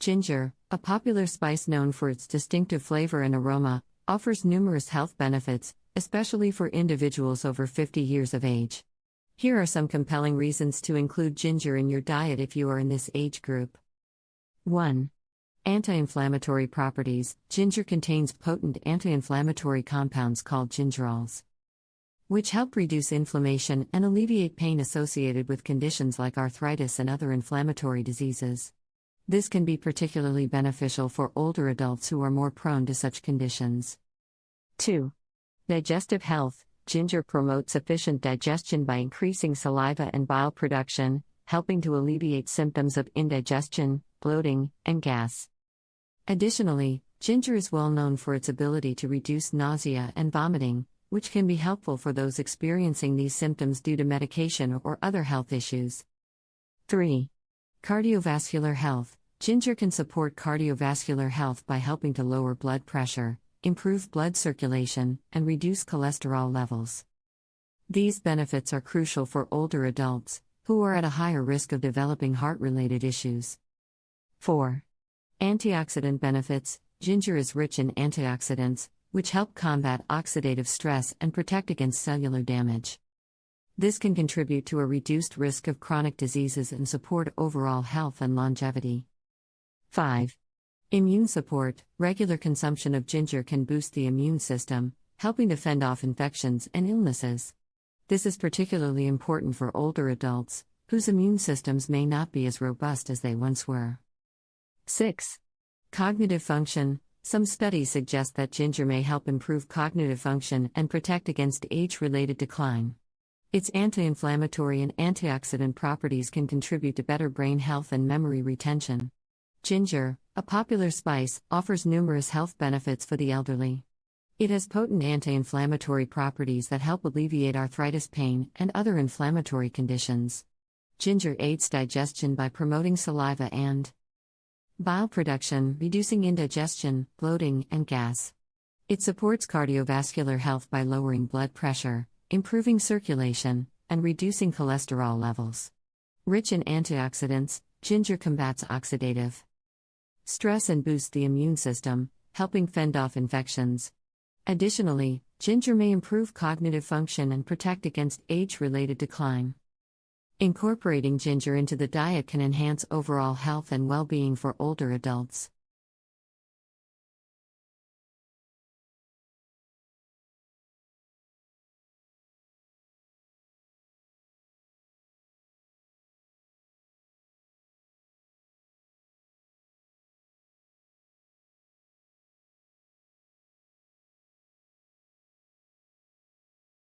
Ginger, a popular spice known for its distinctive flavor and aroma, offers numerous health benefits, especially for individuals over 50 years of age. Here are some compelling reasons to include ginger in your diet if you are in this age group. 1. Anti-inflammatory properties. Ginger contains potent anti-inflammatory compounds called gingerols, which help reduce inflammation and alleviate pain associated with conditions like arthritis and other inflammatory diseases. This can be particularly beneficial for older adults who are more prone to such conditions. 2. Digestive health. Ginger promotes efficient digestion by increasing saliva and bile production, helping to alleviate symptoms of indigestion, bloating, and gas. Additionally, ginger is well known for its ability to reduce nausea and vomiting, which can be helpful for those experiencing these symptoms due to medication or other health issues. 3. Cardiovascular health. Ginger can support cardiovascular health by helping to lower blood pressure, improve blood circulation, and reduce cholesterol levels. These benefits are crucial for older adults, who are at a higher risk of developing heart-related issues. 4. Antioxidant benefits. Ginger is rich in antioxidants, which help combat oxidative stress and protect against cellular damage. This can contribute to a reduced risk of chronic diseases and support overall health and longevity. 5. Immune support. Regular consumption of ginger can boost the immune system, helping to fend off infections and illnesses. This is particularly important for older adults, whose immune systems may not be as robust as they once were. 6. Cognitive function. Some studies suggest that ginger may help improve cognitive function and protect against age-related decline. Its anti-inflammatory and antioxidant properties can contribute to better brain health and memory retention. Ginger, a popular spice, offers numerous health benefits for the elderly. It has potent anti-inflammatory properties that help alleviate arthritis pain and other inflammatory conditions. Ginger aids digestion by promoting saliva and bile production, reducing indigestion, bloating, and gas. It supports cardiovascular health by lowering blood pressure, improving circulation, and reducing cholesterol levels. Rich in antioxidants, ginger combats oxidative stress and boosts the immune system, helping fend off infections. Additionally, ginger may improve cognitive function and protect against age-related decline. Incorporating ginger into the diet can enhance overall health and well-being for older adults.